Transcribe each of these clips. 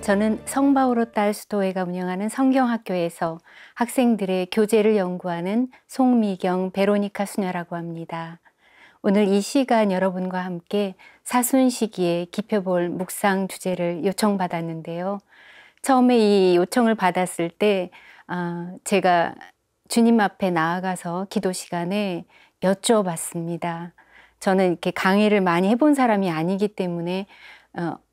저는 성바오로 딸 수도회가 운영하는 성경학교에서 학생들의 교제를 연구하는 송미경 베로니카 수녀라고 합니다. 오늘 이 시간 여러분과 함께 사순시기에 깊여볼 묵상 주제를 요청받았는데요. 처음에 이 요청을 받았을 때 제가 주님 앞에 나아가서 기도 시간에 여쭤봤습니다. 저는 이렇게 강의를 많이 해본 사람이 아니기 때문에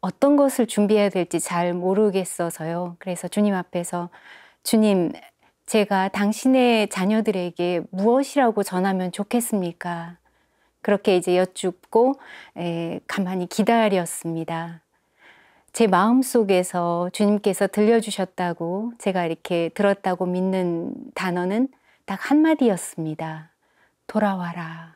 어떤 것을 준비해야 될지 잘 모르겠어서요. 그래서 주님 앞에서 주님, 제가 당신의 자녀들에게 무엇이라고 전하면 좋겠습니까? 그렇게 이제 여쭙고 가만히 기다렸습니다. 제 마음속에서 주님께서 들려주셨다고 제가 이렇게 들었다고 믿는 단어는 딱 한마디였습니다. 돌아와라.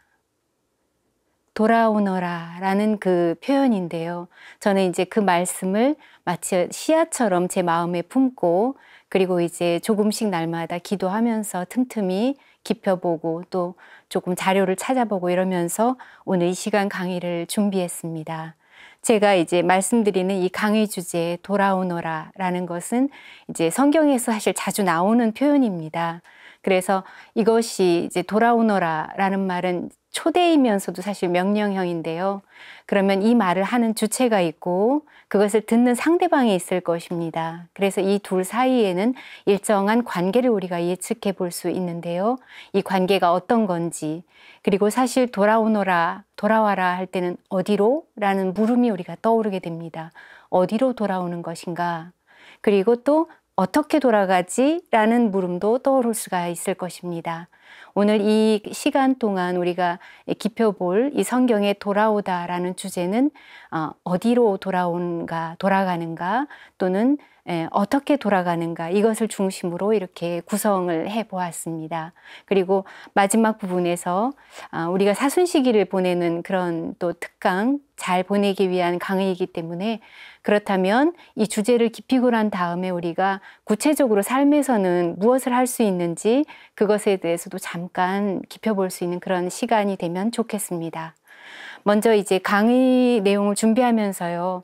돌아오너라 라는 그 표현인데요. 저는 이제 그 말씀을 마치 씨앗처럼 제 마음에 품고 그리고 이제 조금씩 날마다 기도하면서 틈틈이 깊여보고 또 조금 자료를 찾아보고 이러면서 오늘 이 시간 강의를 준비했습니다. 제가 이제 말씀드리는 이 강의 주제 돌아오너라 라는 것은 이제 성경에서 사실 자주 나오는 표현입니다. 그래서 이것이 이제 돌아오너라 라는 말은 초대이면서도 사실 명령형인데요. 그러면 이 말을 하는 주체가 있고 그것을 듣는 상대방이 있을 것입니다. 그래서 이 둘 사이에는 일정한 관계를 우리가 예측해 볼 수 있는데요. 이 관계가 어떤 건지 그리고 사실 돌아오너라, 돌아와라 할 때는 어디로? 라는 물음이 우리가 떠오르게 됩니다. 어디로 돌아오는 것인가? 그리고 또 어떻게 돌아가지? 라는 물음도 떠오를 수가 있을 것입니다. 오늘 이 시간 동안 우리가 깊여볼 이 성경에 돌아오다라는 주제는 어디로 돌아가는가 또는 어떻게 돌아가는가 이것을 중심으로 이렇게 구성을 해보았습니다. 그리고 마지막 부분에서 우리가 사순시기를 보내는 그런 또 특강 잘 보내기 위한 강의이기 때문에 그렇다면 이 주제를 깊이고 난 다음에 우리가 구체적으로 삶에서는 무엇을 할 수 있는지 그것에 대해서도 잠깐 깊여볼 수 있는 그런 시간이 되면 좋겠습니다. 먼저 이제 강의 내용을 준비하면서요.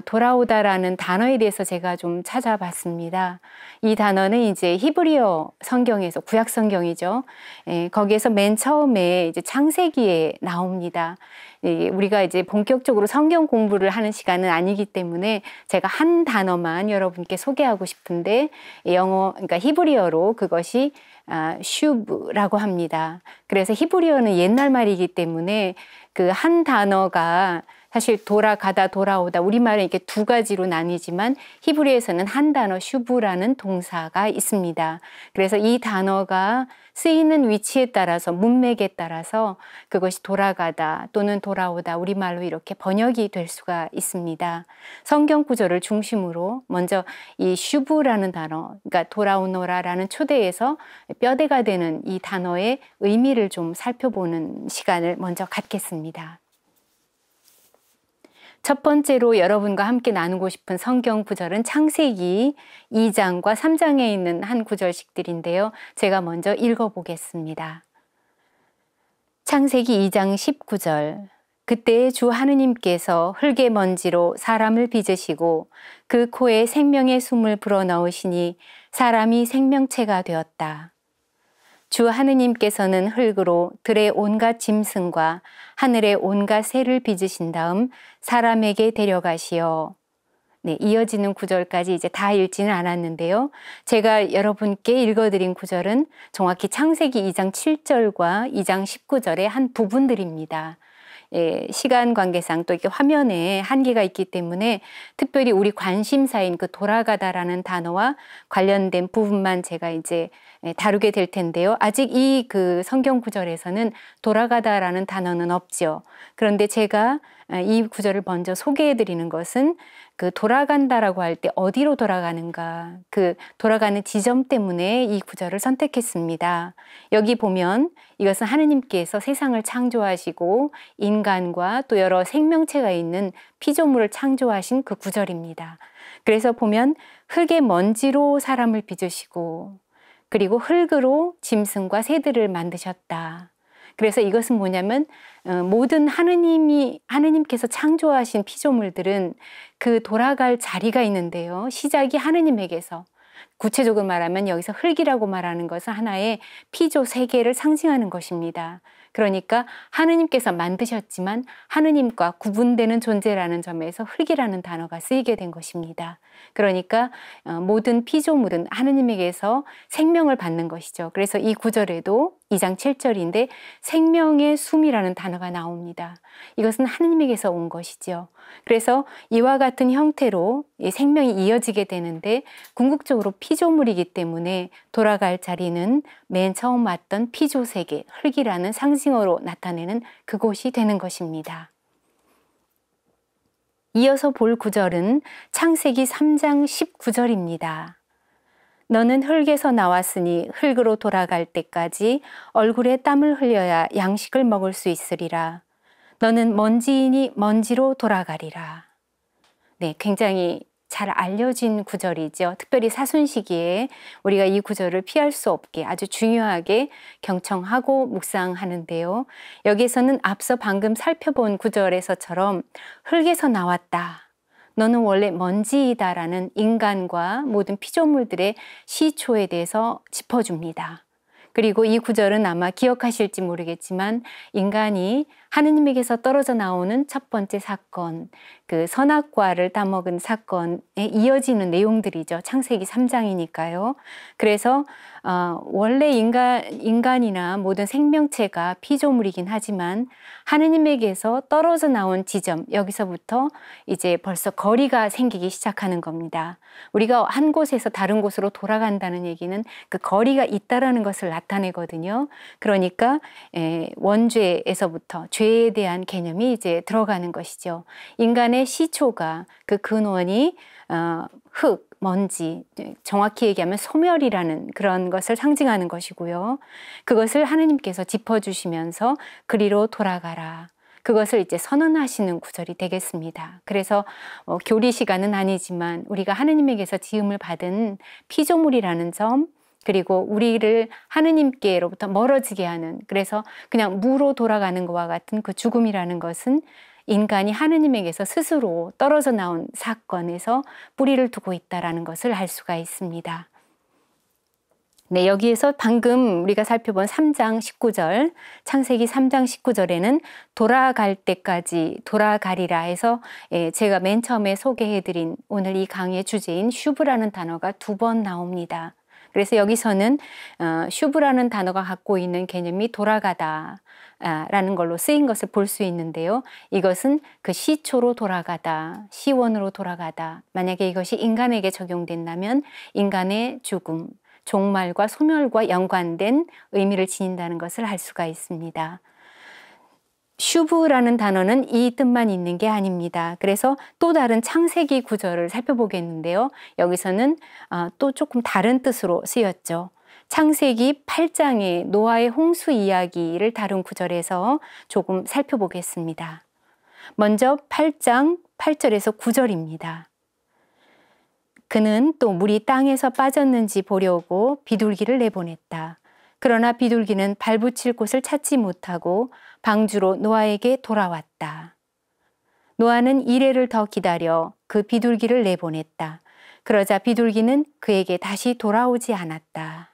돌아오다라는 단어에 대해서 제가 좀 찾아봤습니다. 이 단어는 이제 히브리어 성경에서 구약 성경이죠. 거기에서 맨 처음에 이제 창세기에 나옵니다. 우리가 이제 본격적으로 성경 공부를 하는 시간은 아니기 때문에 제가 한 단어만 여러분께 소개하고 싶은데 그러니까 히브리어로 그것이 슈브라고 합니다. 그래서 히브리어는 옛날 말이기 때문에 그 한 단어가 사실 돌아가다 돌아오다 우리말은 이렇게 두 가지로 나뉘지만 히브리어에서는 한 단어 슈브라는 동사가 있습니다. 그래서 이 단어가 쓰이는 위치에 따라서 문맥에 따라서 그것이 돌아가다 또는 돌아오다 우리말로 이렇게 번역이 될 수가 있습니다. 성경 구절을 중심으로 먼저 이 슈브라는 단어, 그러니까 돌아오너라라는 초대에서 뼈대가 되는 이 단어의 의미를 좀 살펴보는 시간을 먼저 갖겠습니다. 첫 번째로 여러분과 함께 나누고 싶은 성경 구절은 창세기 2장과 3장에 있는 한 구절씩들인데요. 제가 먼저 읽어보겠습니다. 창세기 2장 19절 그때 주 하느님께서 흙의 먼지로 사람을 빚으시고 그 코에 생명의 숨을 불어넣으시니 사람이 생명체가 되었다. 주 하느님께서는 흙으로 들의 온갖 짐승과 하늘의 온갖 새를 빚으신 다음 사람에게 데려가시어. 네, 이어지는 구절까지 이제 다 읽지는 않았는데요. 제가 여러분께 읽어드린 구절은 정확히 창세기 2장 7절과 2장 19절의 한 부분들입니다. 시간 관계상 또 이렇게 화면에 한계가 있기 때문에 특별히 우리 관심사인 그 돌아가다라는 단어와 관련된 부분만 제가 이제 다루게 될 텐데요. 아직 이 그 성경 구절에서는 돌아가다라는 단어는 없죠. 그런데 제가 이 구절을 먼저 소개해 드리는 것은 그 돌아간다라고 할 때 어디로 돌아가는가 그 돌아가는 지점 때문에 이 구절을 선택했습니다. 여기 보면 이것은 하느님께서 세상을 창조하시고 인간과 또 여러 생명체가 있는 피조물을 창조하신 그 구절입니다. 그래서 보면 흙의 먼지로 사람을 빚으시고 그리고 흙으로 짐승과 새들을 만드셨다. 그래서 이것은 뭐냐면 모든 하느님께서 창조하신 피조물들은 그 돌아갈 자리가 있는데요. 시작이 하느님에게서, 구체적으로 말하면 여기서 흙이라고 말하는 것은 하나의 피조 세계를 상징하는 것입니다. 그러니까 하느님께서 만드셨지만 하느님과 구분되는 존재라는 점에서 흙이라는 단어가 쓰이게 된 것입니다. 그러니까 모든 피조물은 하느님에게서 생명을 받는 것이죠. 그래서 이 구절에도 2장 7절인데 생명의 숨이라는 단어가 나옵니다. 이것은 하느님에게서 온 것이죠. 그래서 이와 같은 형태로 이 생명이 이어지게 되는데 궁극적으로 피조물이기 때문에 돌아갈 자리는 맨 처음 왔던 피조세계, 흙이라는 상징어로 나타내는 그곳이 되는 것입니다. 이어서 볼 구절은 창세기 3장 19절입니다. 너는 흙에서 나왔으니 흙으로 돌아갈 때까지 얼굴에 땀을 흘려야 양식을 먹을 수 있으리라. 너는 먼지이니 먼지로 돌아가리라. 네, 굉장히 잘 알려진 구절이죠. 특별히 사순시기에 우리가 이 구절을 피할 수 없게 아주 중요하게 경청하고 묵상하는데요. 여기에서는 앞서 방금 살펴본 구절에서처럼 흙에서 나왔다. 너는 원래 먼지이다라는 인간과 모든 피조물들의 시초에 대해서 짚어줍니다. 그리고 이 구절은 아마 기억하실지 모르겠지만 인간이 하느님에게서 떨어져 나오는 첫 번째 사건, 그 선악과를 따먹은 사건에 이어지는 내용들이죠. 창세기 3장이니까요. 그래서 원래 인간이나 모든 생명체가 피조물이긴 하지만 하느님에게서 떨어져 나온 지점, 여기서부터 이제 벌써 거리가 생기기 시작하는 겁니다. 우리가 한 곳에서 다른 곳으로 돌아간다는 얘기는 그 거리가 있다라는 것을 나타내거든요. 그러니까 원죄에서부터 죄에 대한 개념이 이제 들어가는 것이죠. 인간의 시초가 그 근원이 흙, 먼지, 정확히 얘기하면 소멸이라는 그런 것을 상징하는 것이고요. 그것을 하느님께서 짚어주시면서 그리로 돌아가라. 그것을 이제 선언하시는 구절이 되겠습니다. 그래서 교리 시간은 아니지만 우리가 하느님에게서 지음을 받은 피조물이라는 점, 그리고 우리를 하느님께로부터 멀어지게 하는, 그래서 그냥 무로 돌아가는 것과 같은 그 죽음이라는 것은 인간이 하느님에게서 스스로 떨어져 나온 사건에서 뿌리를 두고 있다는 것을 알 수가 있습니다. 네, 여기에서 방금 우리가 살펴본 3장 19절, 창세기 3장 19절에는 돌아갈 때까지 돌아가리라 해서 제가 맨 처음에 소개해드린 오늘 이 강의의 주제인 슈브라는 단어가 2번 나옵니다. 그래서 여기서는 슈브라는 단어가 갖고 있는 개념이 돌아가다 라는 걸로 쓰인 것을 볼 수 있는데요. 이것은 그 시초로 돌아가다, 시원으로 돌아가다. 만약에 이것이 인간에게 적용된다면 인간의 죽음, 종말과 소멸과 연관된 의미를 지닌다는 것을 알 수가 있습니다. 슈브라는 단어는 이 뜻만 있는 게 아닙니다. 그래서 또 다른 창세기 구절을 살펴보겠는데요. 여기서는 또 조금 다른 뜻으로 쓰였죠. 창세기 8장의 노아의 홍수 이야기를 다룬 구절에서 조금 살펴보겠습니다. 먼저 8장 8절에서 9절입니다. 그는 또 물이 땅에서 빠졌는지 보려고 비둘기를 내보냈다. 그러나 비둘기는 발붙일 곳을 찾지 못하고 방주로 노아에게 돌아왔다. 노아는 이레를 더 기다려 그 비둘기를 내보냈다. 그러자 비둘기는 그에게 다시 돌아오지 않았다.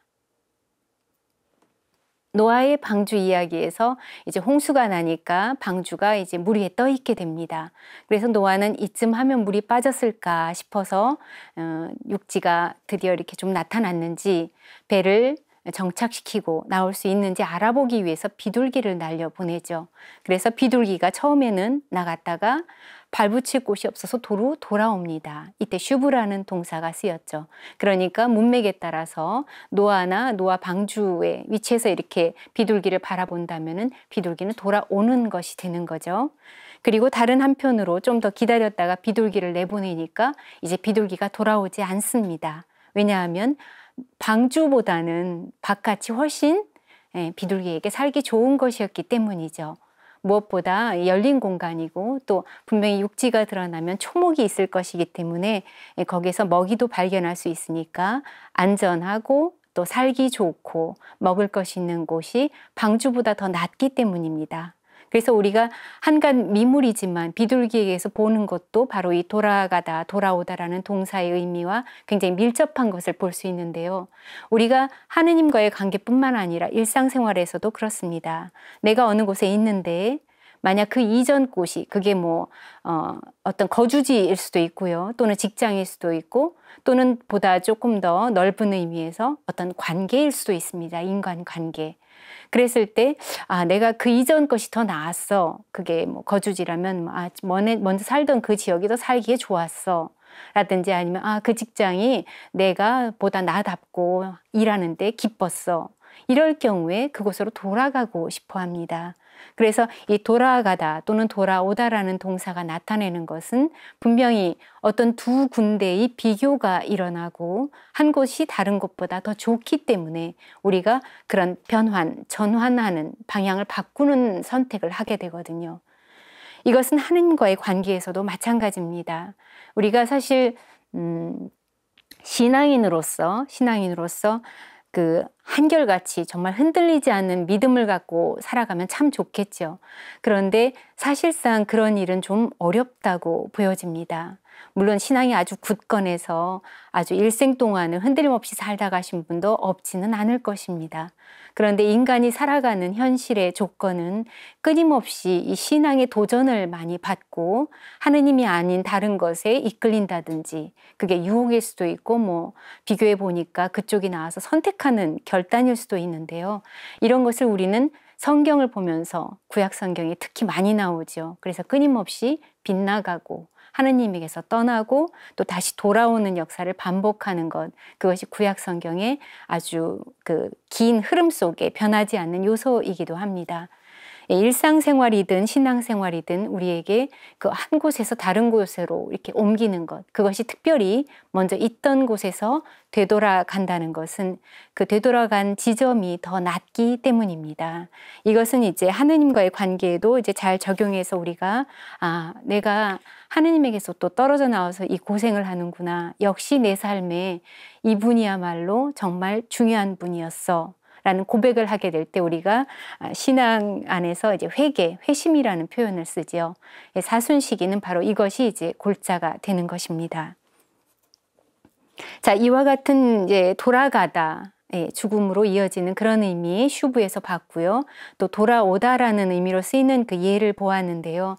노아의 방주 이야기에서 이제 홍수가 나니까 방주가 이제 물 위에 떠 있게 됩니다. 그래서 노아는 이쯤 하면 물이 빠졌을까 싶어서 육지가 드디어 이렇게 좀 나타났는지 배를 정착시키고 나올 수 있는지 알아보기 위해서 비둘기를 날려보내죠. 그래서 비둘기가 처음에는 나갔다가 발붙일 곳이 없어서 도로 돌아옵니다. 이때 슈브라는 동사가 쓰였죠. 그러니까 문맥에 따라서 노아나 노아 방주의 위치에서 이렇게 비둘기를 바라본다면은 비둘기는 돌아오는 것이 되는 거죠. 그리고 다른 한편으로 좀 더 기다렸다가 비둘기를 내보내니까 이제 비둘기가 돌아오지 않습니다. 왜냐하면 방주보다는 바깥이 훨씬 비둘기에게 살기 좋은 것이었기 때문이죠. 무엇보다 열린 공간이고 또 분명히 육지가 드러나면 초목이 있을 것이기 때문에 거기서 먹이도 발견할 수 있으니까 안전하고 또 살기 좋고 먹을 것이 있는 곳이 방주보다 더 낫기 때문입니다. 그래서 우리가 한간 미물이지만 비둘기에게서 보는 것도 바로 이 돌아가다, 돌아오다라는 동사의 의미와 굉장히 밀접한 것을 볼 수 있는데요. 우리가 하느님과의 관계뿐만 아니라 일상생활에서도 그렇습니다. 내가 어느 곳에 있는데 만약 그 이전 곳이 그게 어떤 거주지일 수도 있고요. 또는 직장일 수도 있고 또는 보다 조금 더 넓은 의미에서 어떤 관계일 수도 있습니다. 인간관계. 그랬을 때 내가 그 이전 것이 더 나았어. 그게 거주지라면 먼저 살던 그 지역이 더 살기에 좋았어. 라든지 아니면 그 직장이 내가 보다 나답고 일하는데 기뻤어. 이럴 경우에 그곳으로 돌아가고 싶어 합니다. 그래서 이 돌아가다 또는 돌아오다라는 동사가 나타내는 것은 분명히 어떤 두 군데의 비교가 일어나고 한 곳이 다른 곳보다 더 좋기 때문에 우리가 그런 전환하는 방향을 바꾸는 선택을 하게 되거든요. 이것은 하느님과의 관계에서도 마찬가지입니다. 우리가 사실 신앙인으로서 그 한결같이 정말 흔들리지 않는 믿음을 갖고 살아가면 참 좋겠죠. 그런데 사실상 그런 일은 좀 어렵다고 보여집니다. 물론 신앙이 아주 굳건해서 아주 일생 동안은 흔들림 없이 살다 가신 분도 없지는 않을 것입니다. 그런데 인간이 살아가는 현실의 조건은 끊임없이 이 신앙의 도전을 많이 받고 하느님이 아닌 다른 것에 이끌린다든지 그게 유혹일 수도 있고 비교해 보니까 그쪽이 나와서 선택하는 결단일 수도 있는데요. 이런 것을 우리는 성경을 보면서 구약 성경에 특히 많이 나오죠. 그래서 끊임없이 빗나가고 하느님에게서 떠나고 또 다시 돌아오는 역사를 반복하는 것, 그것이 구약 성경의 아주 그 긴 흐름 속에 변하지 않는 요소이기도 합니다. 일상생활이든 신앙생활이든 우리에게 그 한 곳에서 다른 곳으로 이렇게 옮기는 것, 그것이 특별히 먼저 있던 곳에서 되돌아간다는 것은 그 되돌아간 지점이 더 낮기 때문입니다. 이것은 이제 하느님과의 관계에도 이제 잘 적용해서 우리가 내가 하느님에게서 또 떨어져 나와서 이 고생을 하는구나. 역시 내 삶에 이분이야말로 정말 중요한 분이었어. 라는 고백을 하게 될 때 우리가 신앙 안에서 이제 회심이라는 표현을 쓰죠. 사순시기는 바로 이것이 이제 골자가 되는 것입니다. 자, 이와 같은 이제 돌아가다, 죽음으로 이어지는 그런 의미 슈브에서 봤고요. 또 돌아오다라는 의미로 쓰이는 그 예를 보았는데요.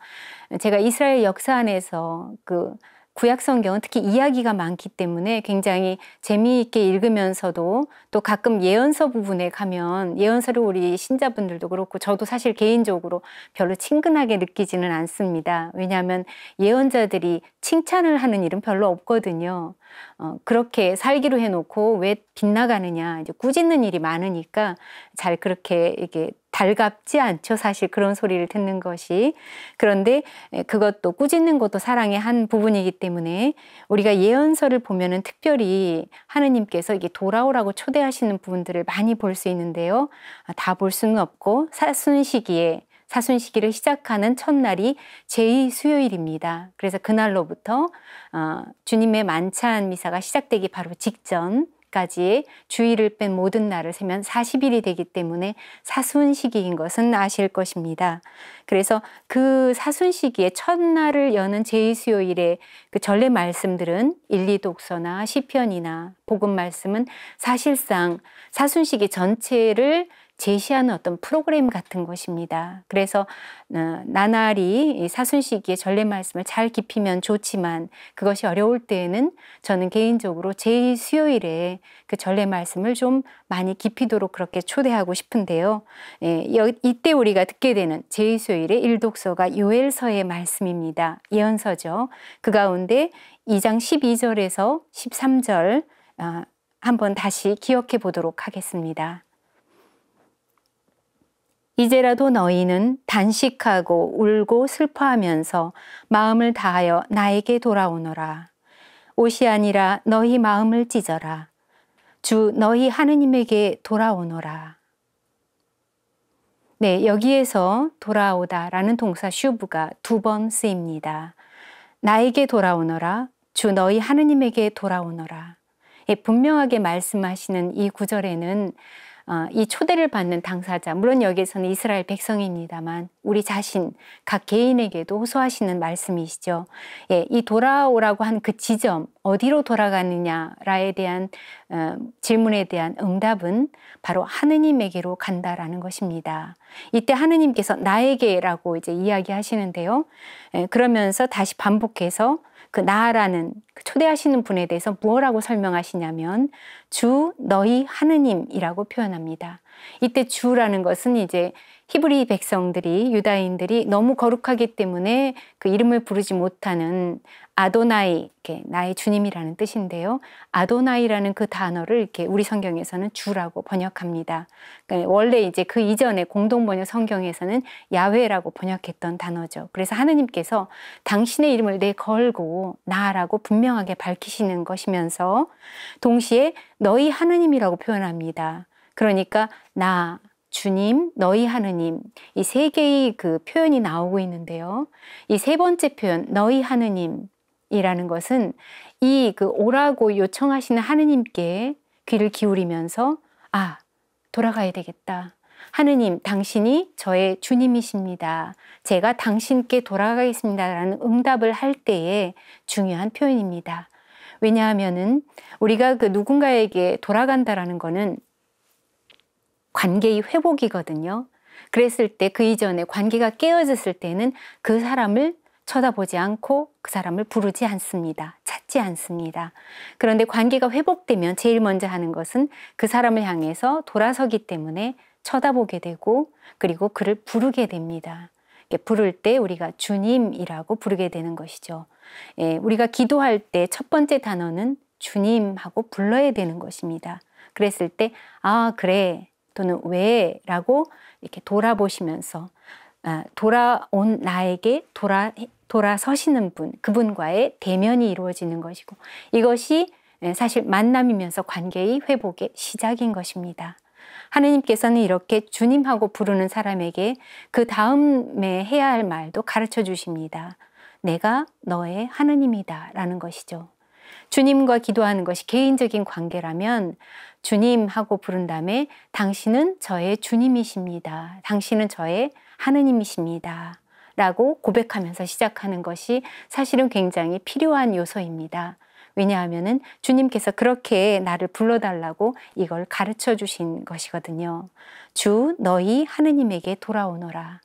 제가 이스라엘 역사 안에서 그 구약 성경은 특히 이야기가 많기 때문에 굉장히 재미있게 읽으면서도 또 가끔 예언서 부분에 가면 예언서를 우리 신자분들도 그렇고 저도 사실 개인적으로 별로 친근하게 느끼지는 않습니다. 왜냐하면 예언자들이 칭찬을 하는 일은 별로 없거든요. 그렇게 살기로 해놓고 왜 빗나가느냐, 이제 꾸짖는 일이 많으니까 잘 그렇게 이게 달갑지 않죠. 사실 그런 소리를 듣는 것이. 그런데 그것도 꾸짖는 것도 사랑의 한 부분이기 때문에 우리가 예언서를 보면은 특별히 하느님께서 이게 돌아오라고 초대하시는 부분들을 많이 볼 수 있는데요. 다 볼 수는 없고 사순시기를 시작하는 첫날이 제2수요일입니다. 그래서 그날로부터 주님의 만찬 미사가 시작되기 바로 직전까지의 주일을 뺀 모든 날을 세면 40일이 되기 때문에 사순시기인 것은 아실 것입니다. 그래서 그 사순시기의 첫날을 여는 제2수요일의 그 전례 말씀들은 1, 2독서나 시편이나 복음 말씀은 사실상 사순시기 전체를 제시하는 어떤 프로그램 같은 것입니다. 그래서 나날이 사순시기의 전례 말씀을 잘 깊이면 좋지만 그것이 어려울 때에는 저는 개인적으로 제2수요일에 그 전례 말씀을 좀 많이 깊이도록 그렇게 초대하고 싶은데요. 이때 우리가 듣게 되는 제2수요일의 1독서가 요엘서의 말씀입니다. 예언서죠. 그 가운데 2장 12절에서 13절 한번 다시 기억해 보도록 하겠습니다. 이제라도 너희는 단식하고 울고 슬퍼하면서 마음을 다하여 나에게 돌아오너라. 옷이 아니라 너희 마음을 찢어라. 주 너희 하느님에게 돌아오너라. 네, 여기에서 돌아오다라는 동사 슈브가 2번 쓰입니다. 나에게 돌아오너라. 주 너희 하느님에게 돌아오너라. 예, 분명하게 말씀하시는 이 구절에는 이 초대를 받는 당사자, 물론 여기에서는 이스라엘 백성입니다만 우리 자신, 각 개인에게도 호소하시는 말씀이시죠. 예, 이 돌아오라고 한 그 지점, 어디로 돌아가느냐에 대한 질문에 대한 응답은 바로 하느님에게로 간다라는 것입니다. 이때 하느님께서 나에게라고 이제 이야기하시는데요. 예, 그러면서 다시 반복해서 그 나라는 초대하시는 분에 대해서 무엇라고 설명하시냐면 주 너희 하느님이라고 표현합니다. 이때 주라는 것은 이제 히브리 백성들이, 유다인들이 너무 거룩하기 때문에 그 이름을 부르지 못하는 아도나이, 이렇게 나의 주님이라는 뜻인데요. 아도나이라는 그 단어를 이렇게 우리 성경에서는 주라고 번역합니다. 그러니까 원래 이제 그 이전에 공동 번역 성경에서는 야훼라고 번역했던 단어죠. 그래서 하느님께서 당신의 이름을 내걸고 나라고 분명하게 밝히시는 것이면서 동시에 너희 하느님이라고 표현합니다. 그러니까 나, 주님, 너희 하느님, 이 세 개의 그 표현이 나오고 있는데요. 이 세 번째 표현, 너희 하느님이라는 것은 이 그 오라고 요청하시는 하느님께 귀를 기울이면서 돌아가야 되겠다. 하느님, 당신이 저의 주님이십니다. 제가 당신께 돌아가겠습니다라는 응답을 할 때에 중요한 표현입니다. 왜냐하면은 우리가 그 누군가에게 돌아간다라는 거는 관계의 회복이거든요. 그랬을 때 그 이전에 관계가 깨어졌을 때는 그 사람을 쳐다보지 않고 그 사람을 부르지 않습니다. 찾지 않습니다. 그런데 관계가 회복되면 제일 먼저 하는 것은 그 사람을 향해서 돌아서기 때문에 쳐다보게 되고 그리고 그를 부르게 됩니다. 부를 때 우리가 주님이라고 부르게 되는 것이죠. 예, 우리가 기도할 때 첫 번째 단어는 주님하고 불러야 되는 것입니다. 그랬을 때 그래 또는 왜 라고 이렇게 돌아보시면서 돌아온 나에게 돌아서시는 분, 그분과의 대면이 이루어지는 것이고 이것이 사실 만남이면서 관계의 회복의 시작인 것입니다. 하느님께서는 이렇게 주님하고 부르는 사람에게 그 다음에 해야 할 말도 가르쳐 주십니다. 내가 너의 하느님이다 라는 것이죠. 주님과 기도하는 것이 개인적인 관계라면 주님하고 부른 다음에 당신은 저의 주님이십니다. 당신은 저의 하느님이십니다. 라고 고백하면서 시작하는 것이 사실은 굉장히 필요한 요소입니다. 왜냐하면 주님께서 그렇게 나를 불러달라고 이걸 가르쳐 주신 것이거든요. 주 너희 하느님에게 돌아오너라.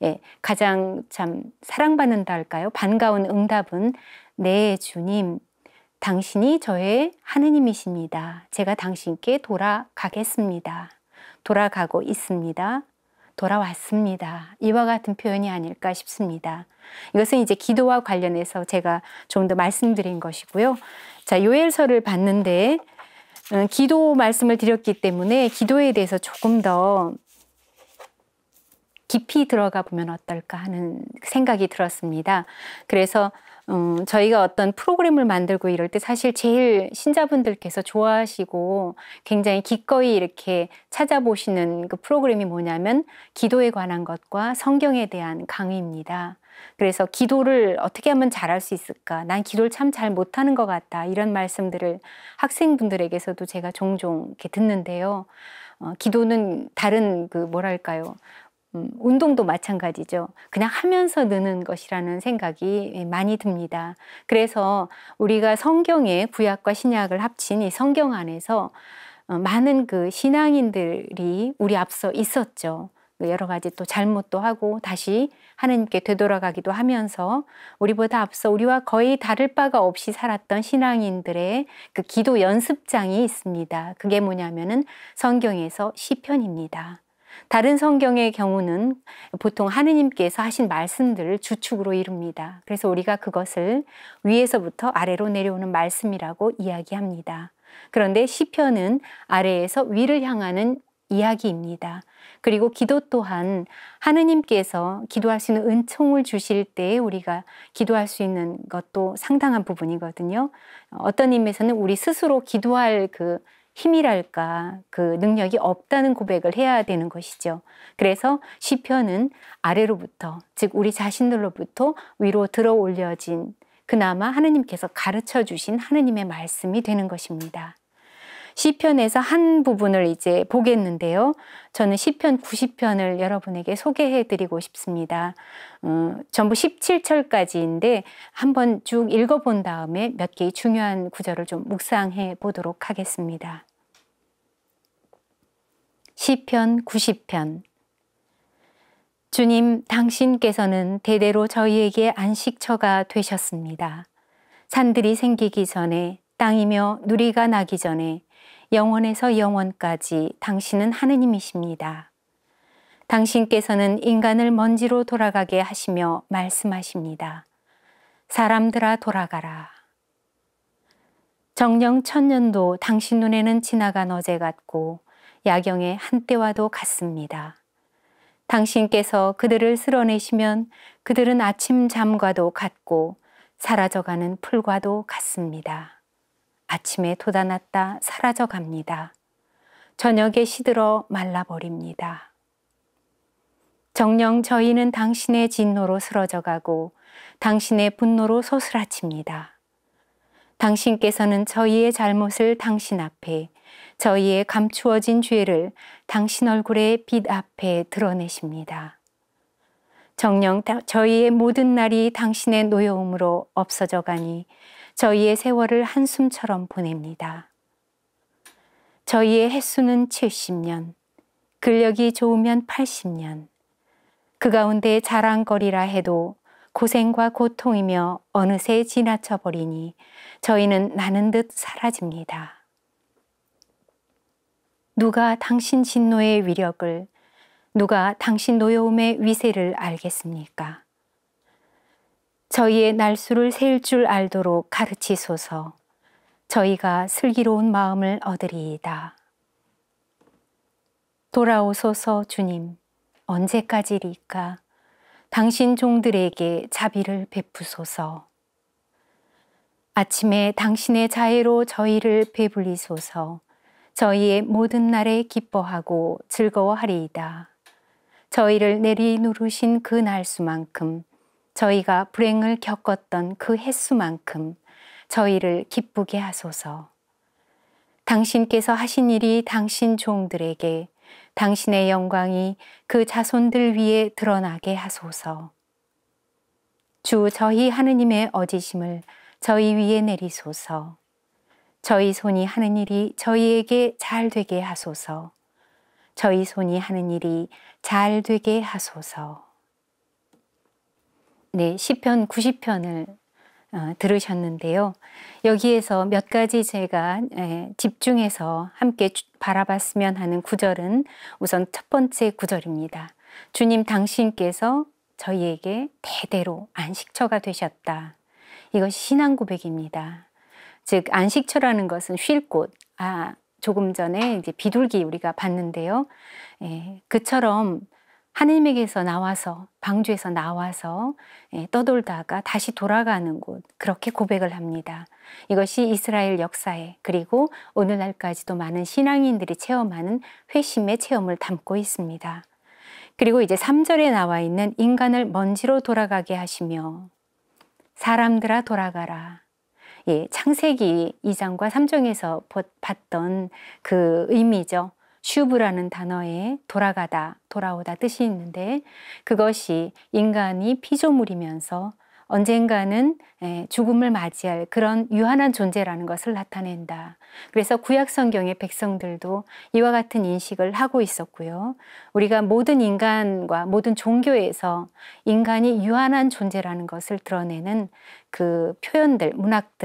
예, 가장 참 사랑받는다 할까요? 반가운 응답은 네 주님, 당신이 저의 하느님이십니다. 제가 당신께 돌아가겠습니다. 돌아가고 있습니다. 돌아왔습니다. 이와 같은 표현이 아닐까 싶습니다. 이것은 이제 기도와 관련해서 제가 좀 더 말씀드린 것이고요. 자, 요엘서를 봤는데 기도 말씀을 드렸기 때문에 기도에 대해서 조금 더 깊이 들어가 보면 어떨까 하는 생각이 들었습니다. 그래서 저희가 어떤 프로그램을 만들고 이럴 때 사실 제일 신자분들께서 좋아하시고 굉장히 기꺼이 이렇게 찾아보시는 그 프로그램이 뭐냐면 기도에 관한 것과 성경에 대한 강의입니다. 그래서 기도를 어떻게 하면 잘할 수 있을까? 난 기도를 참 잘 못하는 것 같다. 이런 말씀들을 학생분들에게서도 제가 종종 이렇게 듣는데요. 기도는 다른 그 뭐랄까요? 운동도 마찬가지죠. 그냥 하면서 느는 것이라는 생각이 많이 듭니다. 그래서 우리가 성경의 구약과 신약을 합친 이 성경 안에서 많은 그 신앙인들이 우리 앞서 있었죠. 여러 가지 또 잘못도 하고 다시 하나님께 되돌아가기도 하면서 우리보다 앞서 우리와 거의 다를 바가 없이 살았던 신앙인들의 그 기도 연습장이 있습니다. 그게 뭐냐면은 성경에서 시편입니다. 다른 성경의 경우는 보통 하느님께서 하신 말씀들을 주축으로 이룹니다. 그래서 우리가 그것을 위에서부터 아래로 내려오는 말씀이라고 이야기합니다. 그런데 시편은 아래에서 위를 향하는 이야기입니다. 그리고 기도 또한 하느님께서 기도할 수 있는 은총을 주실 때 우리가 기도할 수 있는 것도 상당한 부분이거든요. 어떤 의미에서는 우리 스스로 기도할 그 힘이랄까 그 능력이 없다는 고백을 해야 되는 것이죠. 그래서 시편은 아래로부터 즉 우리 자신들로부터 위로 들어 올려진 그나마 하느님께서 가르쳐 주신 하느님의 말씀이 되는 것입니다. 시편에서 한 부분을 이제 보겠는데요. 저는 시편 90편을 여러분에게 소개해 드리고 싶습니다. 전부 17절까지인데 한번 쭉 읽어본 다음에 몇 개의 중요한 구절을 좀 묵상해 보도록 하겠습니다. 시편 90편. 주님, 당신께서는 대대로 저희에게 안식처가 되셨습니다. 산들이 생기기 전에, 땅이며 누리가 나기 전에, 영원에서 영원까지 당신은 하느님이십니다. 당신께서는 인간을 먼지로 돌아가게 하시며 말씀하십니다. 사람들아 돌아가라. 정령 천년도 당신 눈에는 지나간 어제 같고 야경의 한때와도 같습니다. 당신께서 그들을 쓸어내시면 그들은 아침 잠과도 같고 사라져가는 풀과도 같습니다. 아침에 돋아났다 사라져갑니다. 저녁에 시들어 말라버립니다. 정녕 저희는 당신의 진노로 쓰러져가고 당신의 분노로 소스라칩니다. 당신께서는 저희의 잘못을 당신 앞에, 저희의 감추어진 죄를 당신 얼굴의 빛 앞에 드러내십니다. 정녕 저희의 모든 날이 당신의 노여움으로 없어져 가니 저희의 세월을 한숨처럼 보냅니다. 저희의 횟수는 70년, 근력이 좋으면 80년, 그 가운데 자랑거리라 해도 고생과 고통이며 어느새 지나쳐 버리니 저희는 나는 듯 사라집니다. 누가 당신 진노의 위력을, 누가 당신 노여움의 위세를 알겠습니까? 저희의 날수를 셀 줄 알도록 가르치소서. 저희가 슬기로운 마음을 얻으리이다. 돌아오소서 주님, 언제까지리까? 당신 종들에게 자비를 베푸소서. 아침에 당신의 자애로 저희를 배불리소서. 저희의 모든 날에 기뻐하고 즐거워하리이다. 저희를 내리 누르신 그 날수만큼, 저희가 불행을 겪었던 그 횟수만큼 저희를 기쁘게 하소서. 당신께서 하신 일이 당신 종들에게, 당신의 영광이 그 자손들 위에 드러나게 하소서. 주 저희 하느님의 어지심을 저희 위에 내리소서. 저희 손이 하는 일이 저희에게 잘 되게 하소서. 저희 손이 하는 일이 잘 되게 하소서. 네, 시편 90편을 들으셨는데요. 여기에서 몇 가지 제가 집중해서 함께 바라봤으면 하는 구절은 우선 첫 번째 구절입니다. 주님 당신께서 저희에게 대대로 안식처가 되셨다. 이것이 신앙 고백입니다. 즉 안식처라는 것은 쉴 곳. 조금 전에 이제 비둘기 우리가 봤는데요. 그처럼 하느님에게서 나와서, 방주에서 나와서 떠돌다가 다시 돌아가는 곳, 그렇게 고백을 합니다. 이것이 이스라엘 역사에, 그리고 오늘날까지도 많은 신앙인들이 체험하는 회심의 체험을 담고 있습니다. 그리고 이제 3절에 나와 있는 인간을 먼지로 돌아가게 하시며 사람들아 돌아가라. 창세기 2장과 3장에서 봤던 그 의미죠. 슈브라는 단어에 돌아가다, 돌아오다 뜻이 있는데 그것이 인간이 피조물이면서 언젠가는 죽음을 맞이할 그런 유한한 존재라는 것을 나타낸다. 그래서 구약 성경의 백성들도 이와 같은 인식을 하고 있었고요. 우리가 모든 인간과 모든 종교에서 인간이 유한한 존재라는 것을 드러내는 그 표현들, 문학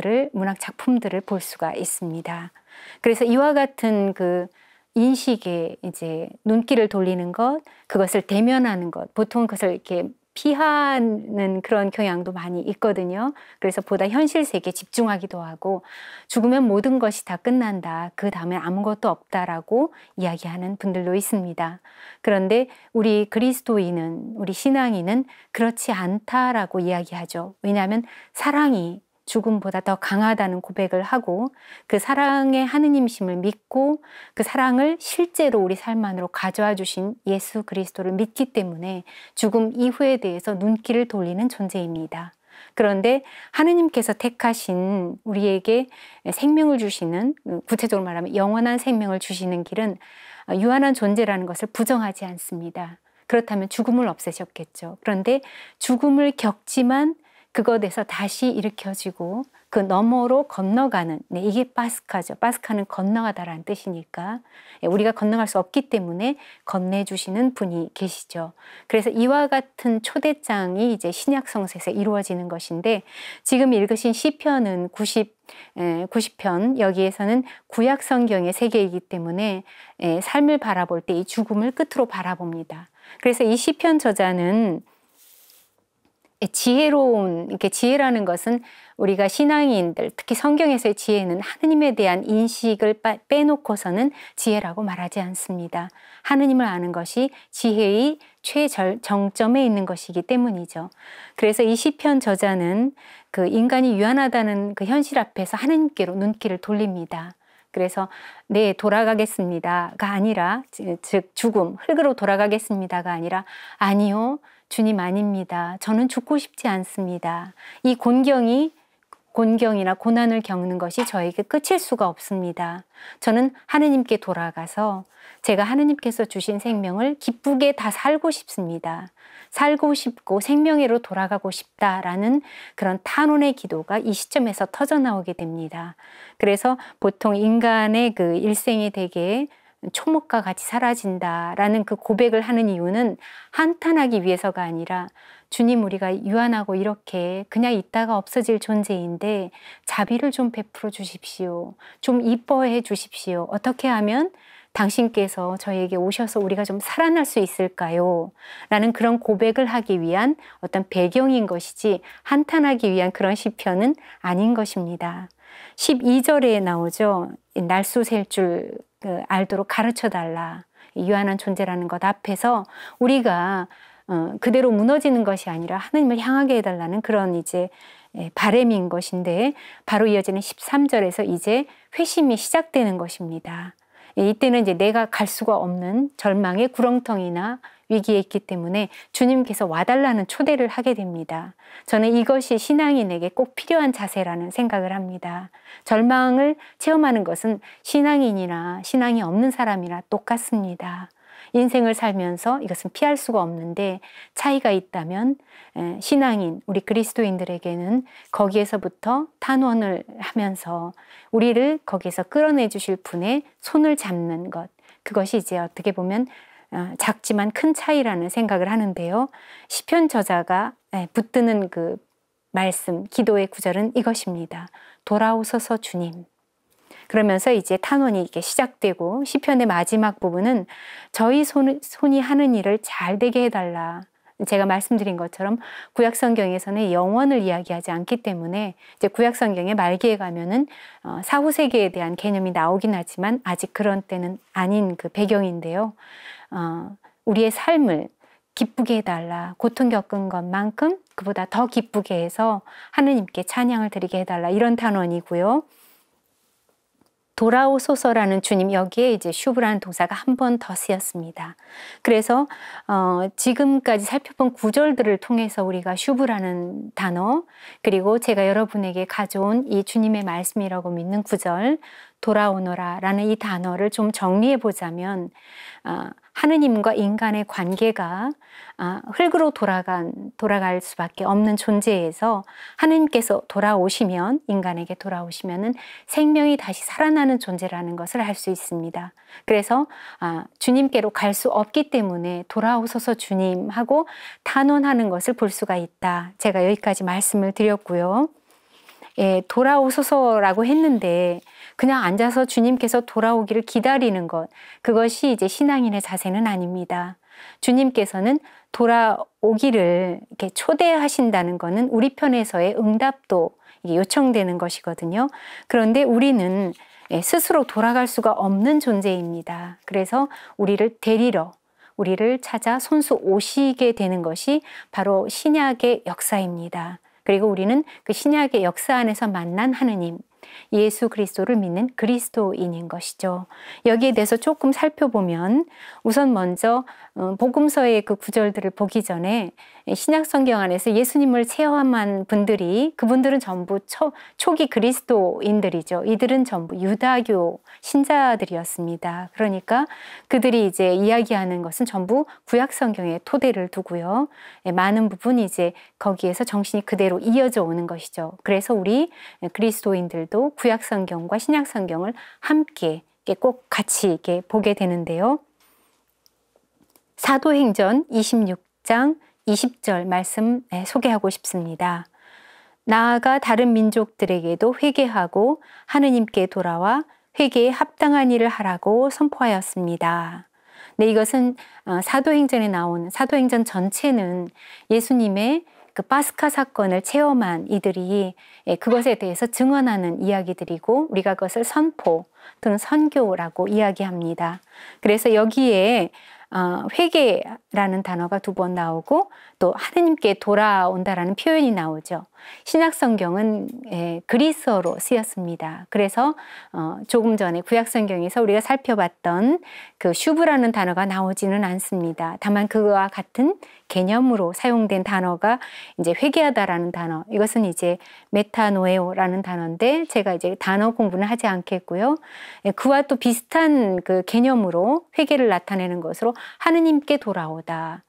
작품들을 볼 수가 있습니다. 그래서 이와 같은 그 인식에 이제 눈길을 돌리는 것, 그것을 대면하는 것, 보통 그것을 이렇게 피하는 그런 경향도 많이 있거든요. 그래서 보다 현실 세계에 집중하기도 하고 죽으면 모든 것이 다 끝난다. 그 다음에 아무것도 없다라고 이야기하는 분들도 있습니다. 그런데 우리 그리스도인은, 우리 신앙인은 그렇지 않다라고 이야기하죠. 왜냐하면 사랑이 죽음보다 더 강하다는 고백을 하고 그 사랑의 하느님심을 믿고 그 사랑을 실제로 우리 삶 안으로 가져와 주신 예수 그리스도를 믿기 때문에 죽음 이후에 대해서 눈길을 돌리는 존재입니다. 그런데 하느님께서 택하신 우리에게 생명을 주시는, 구체적으로 말하면 영원한 생명을 주시는 길은 유한한 존재라는 것을 부정하지 않습니다. 그렇다면 죽음을 없애셨겠죠. 그런데 죽음을 겪지만 그것에서 다시 일으켜지고 그 너머로 건너가는, 이게 파스카죠. 파스카는 건너가다라는 뜻이니까 우리가 건너갈 수 없기 때문에 건네주시는 분이 계시죠. 그래서 이와 같은 초대장이 이제 신약 성서에서 이루어지는 것인데, 지금 읽으신 시편은 90편, 여기에서는 구약 성경의 세계이기 때문에 삶을 바라볼 때 이 죽음을 끝으로 바라봅니다. 그래서 이 시편 저자는 지혜로운, 이렇게 지혜라는 것은 우리가 신앙인들, 특히 성경에서의 지혜는 하느님에 대한 인식을 빼놓고서는 지혜라고 말하지 않습니다. 하느님을 아는 것이 지혜의 최정점에 있는 것이기 때문이죠. 그래서 이 시편 저자는 그 인간이 유한하다는 그 현실 앞에서 하느님께로 눈길을 돌립니다. 그래서 네, 돌아가겠습니다가 아니라, 즉 죽음, 흙으로 돌아가겠습니다가 아니라, 아니요, 주님 아닙니다. 저는 죽고 싶지 않습니다. 이 곤경이나 고난을 겪는 것이 저에게 끝일 수가 없습니다. 저는 하느님께 돌아가서 제가 하느님께서 주신 생명을 기쁘게 다 살고 싶습니다. 살고 싶고 생명회로 돌아가고 싶다라는 그런 탄원의 기도가 이 시점에서 터져나오게 됩니다. 그래서 보통 인간의 그 일생이 되게 초목과 같이 사라진다라는 그 고백을 하는 이유는 한탄하기 위해서가 아니라, 주님, 우리가 유한하고 이렇게 그냥 있다가 없어질 존재인데 자비를 좀 베풀어 주십시오. 좀 이뻐해 주십시오. 어떻게 하면 당신께서 저희에게 오셔서 우리가 좀 살아날 수 있을까요? 라는 그런 고백을 하기 위한 어떤 배경인 것이지, 한탄하기 위한 그런 시편은 아닌 것입니다. 12절에 나오죠. 날수 셀 줄 알도록 가르쳐 달라. 유한한 존재라는 것 앞에서 우리가 그대로 무너지는 것이 아니라 하느님을 향하게 해달라는 그런 이제 바람인 것인데, 바로 이어지는 13절에서 이제 회심이 시작되는 것입니다. 이때는 이제 내가 갈 수가 없는 절망의 구렁텅이나 위기에 있기 때문에 주님께서 와달라는 초대를 하게 됩니다. 저는 이것이 신앙인에게 꼭 필요한 자세라는 생각을 합니다. 절망을 체험하는 것은 신앙인이나 신앙이 없는 사람이나 똑같습니다. 인생을 살면서 이것은 피할 수가 없는데, 차이가 있다면 신앙인, 우리 그리스도인들에게는 거기에서부터 탄원을 하면서 우리를 거기에서 끌어내 주실 분의 손을 잡는 것, 그것이 이제 어떻게 보면 작지만 큰 차이라는 생각을 하는데요. 시편 저자가 붙드는 그 말씀, 기도의 구절은 이것입니다. 돌아오소서 주님. 그러면서 이제 탄원이 이게 시작되고, 시편의 마지막 부분은 저희 손이 하는 일을 잘 되게 해달라. 제가 말씀드린 것처럼 구약 성경에서는 영원을 이야기하지 않기 때문에 이제 구약 성경의 말기에 가면은 사후 세계에 대한 개념이 나오긴 하지만 아직 그런 때는 아닌 그 배경인데요. 우리의 삶을 기쁘게 해달라. 고통 겪은 것만큼 그보다 더 기쁘게 해서 하느님께 찬양을 드리게 해달라. 이런 단원이고요. 돌아오소서라는 주님, 여기에 이제 슈브라는 동사가 한 번 더 쓰였습니다. 그래서 지금까지 살펴본 구절들을 통해서 우리가 슈브라는 단어, 그리고 제가 여러분에게 가져온 이 주님의 말씀이라고 믿는 구절, 돌아오너라 라는 이 단어를 좀 정리해 보자면, 하느님과 인간의 관계가 흙으로 돌아갈 수밖에 없는 존재에서 하느님께서 돌아오시면, 인간에게 돌아오시면은 생명이 다시 살아나는 존재라는 것을 알 수 있습니다. 그래서 주님께로 갈 수 없기 때문에 돌아오소서 주님 하고 탄원하는 것을 볼 수가 있다. 제가 여기까지 말씀을 드렸고요. 돌아오소서라고 했는데 그냥 앉아서 주님께서 돌아오기를 기다리는 것, 그것이 이제 신앙인의 자세는 아닙니다. 주님께서는 돌아오기를 이렇게 초대하신다는 것은 우리 편에서의 응답도 이게 요청되는 것이거든요. 그런데 우리는 스스로 돌아갈 수가 없는 존재입니다. 그래서 우리를 데리러, 우리를 찾아 손수 오시게 되는 것이 바로 신약의 역사입니다. 그리고 우리는 그 신약의 역사 안에서 만난 하느님, 예수 그리스도를 믿는 그리스도인인 것이죠. 여기에 대해서 조금 살펴보면 우선 먼저 복음서의 그 구절들을 보기 전에 신약 성경 안에서 예수님을 체험한 분들이 그분들은 전부 초기 그리스도인들이죠. 이들은 전부 유다교 신자들이었습니다. 그러니까 그들이 이제 이야기하는 것은 전부 구약 성경에 토대를 두고요. 많은 부분이 이제 거기에서 정신이 그대로 이어져 오는 것이죠. 그래서 우리 그리스도인들도 구약 성경과 신약 성경을 함께 꼭 같이 이렇게 보게 되는데요. 사도행전 26장 20절 말씀 소개하고 싶습니다. 나아가 다른 민족들에게도 회개하고 하느님께 돌아와 회개에 합당한 일을 하라고 선포하였습니다. 네, 이것은 사도행전에 나오는 사도행전 전체는 예수님의 그 파스카 사건을 체험한 이들이 그것에 대해서 증언하는 이야기들이고 우리가 그것을 선포 또는 선교라고 이야기합니다. 그래서 여기에 회개라는 단어가 2번 나오고 또 하느님께 돌아온다라는 표현이 나오죠. 신약 성경은 그리스어로 쓰였습니다. 그래서 조금 전에 구약 성경에서 우리가 살펴봤던 그 슈브라는 단어가 나오지는 않습니다. 다만 그와 같은 개념으로 사용된 단어가 이제 회개하다라는 단어. 이것은 이제 메타노에오라는 단어인데 제가 이제 단어 공부는 하지 않겠고요. 그와 또 비슷한 그 개념으로 회개를 나타내는 것으로 하느님께 돌아오다.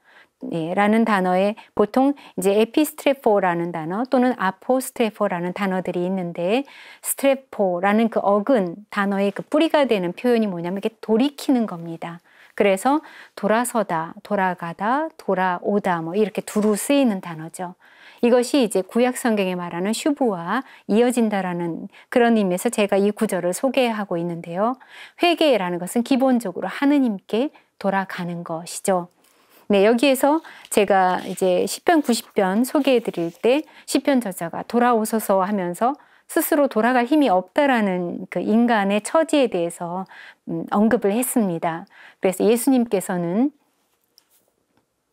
라는 단어에 보통 이제 에피스트레포라는 단어 또는 아포스트레포라는 단어들이 있는데 스트레포라는 그 어근 단어의 그 뿌리가 되는 표현이 뭐냐면 이게 돌이키는 겁니다. 그래서 돌아서다, 돌아가다, 돌아오다 뭐 이렇게 두루 쓰이는 단어죠. 이것이 이제 구약 성경에 말하는 슈브와 이어진다라는 그런 의미에서 제가 이 구절을 소개하고 있는데요. 회개라는 것은 기본적으로 하느님께 돌아가는 것이죠. 네, 여기에서 제가 이제 시편 90편 소개해 드릴 때 시편 저자가 돌아오소서 하면서 스스로 돌아갈 힘이 없다라는 그 인간의 처지에 대해서 언급을 했습니다. 그래서 예수님께서는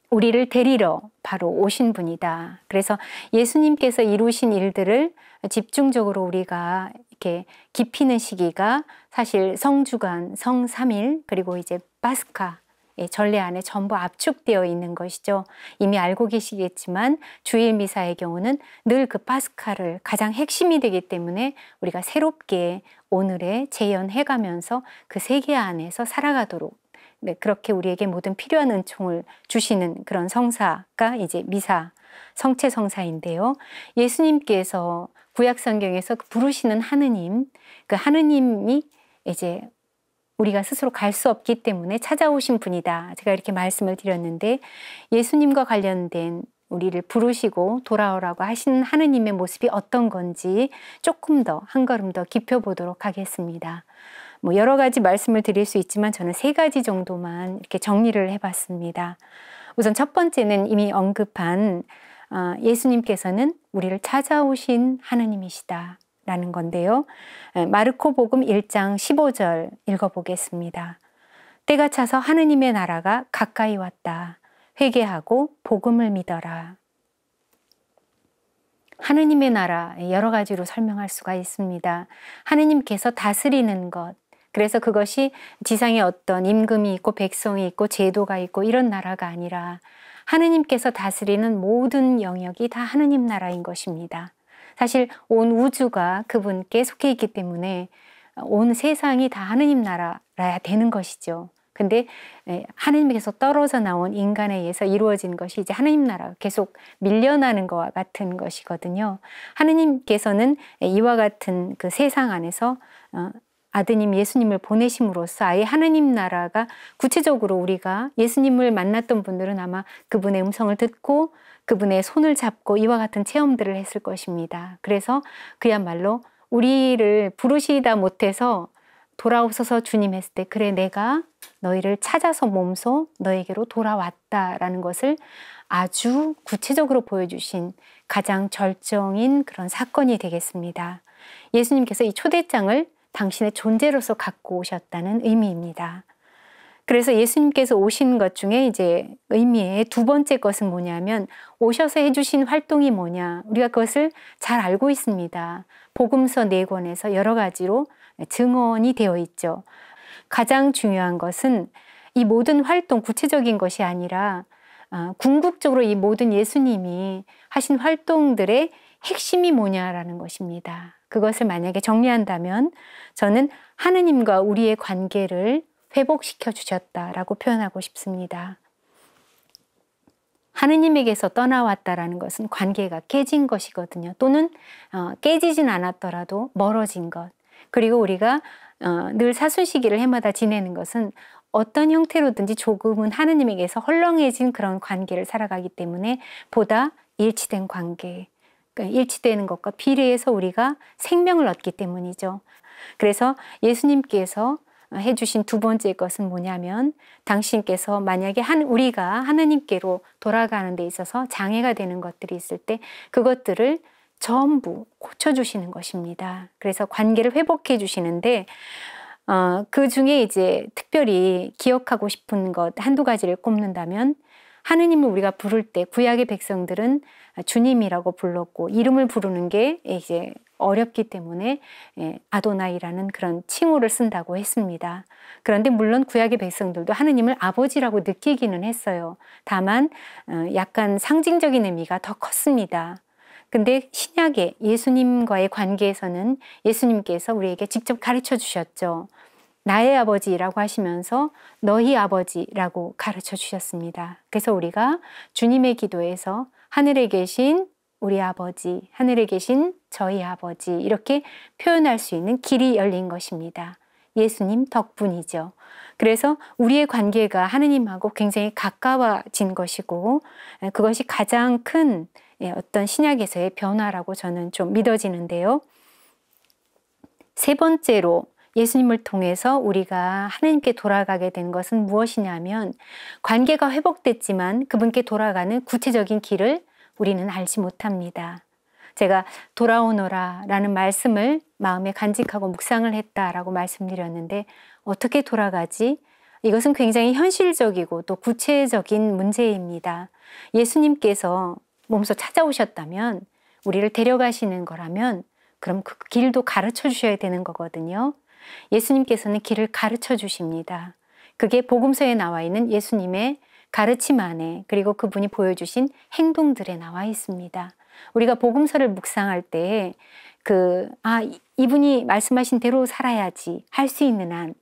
우리를 데리러 바로 오신 분이다. 그래서 예수님께서 이루신 일들을 집중적으로 우리가 이렇게 깊이는 시기가 사실 성주간, 성삼일 그리고 이제 파스카 전례 안에 전부 압축되어 있는 것이죠. 이미 알고 계시겠지만 주일 미사의 경우는 늘 그 파스카를 가장 핵심이 되기 때문에 우리가 새롭게 오늘에 재현해가면서 그 세계 안에서 살아가도록 네, 그렇게 우리에게 모든 필요한 은총을 주시는 그런 성사가 이제 미사, 성체 성사인데요. 예수님께서 구약 성경에서 부르시는 하느님, 그 하느님이 이제 우리가 스스로 갈 수 없기 때문에 찾아오신 분이다. 제가 이렇게 말씀을 드렸는데 예수님과 관련된 우리를 부르시고 돌아오라고 하시는 하느님의 모습이 어떤 건지 조금 더 한 걸음 더 깊여보도록 하겠습니다. 뭐 여러 가지 말씀을 드릴 수 있지만 저는 3가지 정도만 이렇게 정리를 해봤습니다. 우선 첫 번째는 이미 언급한 예수님께서는 우리를 찾아오신 하느님이시다. 라는 건데요. 마르코 복음 1장 15절 읽어보겠습니다. 때가 차서 하느님의 나라가 가까이 왔다. 회개하고 복음을 믿어라. 하느님의 나라 여러 가지로 설명할 수가 있습니다. 하느님께서 다스리는 것. 그래서 그것이 지상에 어떤 임금이 있고 백성이 있고 제도가 있고 이런 나라가 아니라 하느님께서 다스리는 모든 영역이 다 하느님 나라인 것입니다. 사실 온 우주가 그분께 속해 있기 때문에 온 세상이 다 하느님 나라라야 되는 것이죠. 근데 하느님께서 떨어져 나온 인간에 의해서 이루어진 것이 이제 하느님 나라가 계속 밀려나는 것과 같은 것이거든요. 하느님께서는 이와 같은 그 세상 안에서 아드님 예수님을 보내심으로써 아예 하느님 나라가 구체적으로 우리가 예수님을 만났던 분들은 아마 그분의 음성을 듣고 그분의 손을 잡고 이와 같은 체험들을 했을 것입니다. 그래서 그야말로 우리를 부르시다 못해서 돌아오소서 주님 했을 때 그래 내가 너희를 찾아서 몸소 너에게로 돌아왔다라는 것을 아주 구체적으로 보여주신 가장 절정인 그런 사건이 되겠습니다. 예수님께서 이 초대장을 당신의 존재로서 갖고 오셨다는 의미입니다. 그래서 예수님께서 오신 것 중에 이제 의미의 2번째 것은 뭐냐면 오셔서 해주신 활동이 뭐냐 우리가 그것을 잘 알고 있습니다. 복음서 4권에서 여러 가지로 증언이 되어 있죠. 가장 중요한 것은 이 모든 활동, 구체적인 것이 아니라 궁극적으로 이 모든 예수님이 하신 활동들의 핵심이 뭐냐라는 것입니다. 그것을 만약에 정리한다면 저는 하느님과 우리의 관계를 회복시켜 주셨다라고 표현하고 싶습니다. 하느님에게서 떠나왔다라는 것은 관계가 깨진 것이거든요. 또는 깨지진 않았더라도 멀어진 것. 그리고 우리가 늘 사순시기를 해마다 지내는 것은 어떤 형태로든지 조금은 하느님에게서 헐렁해진 그런 관계를 살아가기 때문에 보다 일치된 관계, 그러니까 일치되는 것과 비례해서 우리가 생명을 얻기 때문이죠. 그래서 예수님께서 해주신 두 번째 것은 뭐냐면 당신께서 만약에 우리가 하나님께로 돌아가는 데 있어서 장애가 되는 것들이 있을 때 그것들을 전부 고쳐주시는 것입니다. 그래서 관계를 회복해 주시는데 그 중에 이제 특별히 기억하고 싶은 것 한두 가지를 꼽는다면 하느님을 우리가 부를 때 구약의 백성들은 주님이라고 불렀고 이름을 부르는 게 이제 어렵기 때문에 아도나이라는 그런 칭호를 쓴다고 했습니다. 그런데 물론 구약의 백성들도 하느님을 아버지라고 느끼기는 했어요. 다만 약간 상징적인 의미가 더 컸습니다. 근데 신약의 예수님과의 관계에서는 예수님께서 우리에게 직접 가르쳐 주셨죠. 나의 아버지라고 하시면서 너희 아버지라고 가르쳐 주셨습니다. 그래서 우리가 주님의 기도에서 하늘에 계신 우리 아버지, 하늘에 계신 저희 아버지 이렇게 표현할 수 있는 길이 열린 것입니다. 예수님 덕분이죠. 그래서 우리의 관계가 하느님하고 굉장히 가까워진 것이고 그것이 가장 큰 어떤 신약에서의 변화라고 저는 좀 믿어지는데요. 세 번째로 예수님을 통해서 우리가 하나님께 돌아가게 된 것은 무엇이냐면 관계가 회복됐지만 그분께 돌아가는 구체적인 길을 우리는 알지 못합니다. 제가 돌아오너라 라는 말씀을 마음에 간직하고 묵상을 했다라고 말씀드렸는데 어떻게 돌아가지? 이것은 굉장히 현실적이고 또 구체적인 문제입니다. 예수님께서 몸소 찾아오셨다면 우리를 데려가시는 거라면 그럼 그 길도 가르쳐 주셔야 되는 거거든요. 예수님께서는 길을 가르쳐 주십니다. 그게 복음서에 나와 있는 예수님의 가르침 안에 그리고 그분이 보여주신 행동들에 나와 있습니다. 우리가 복음서를 묵상할 때 이분이 말씀하신 대로 살아야지 할 수 있는 한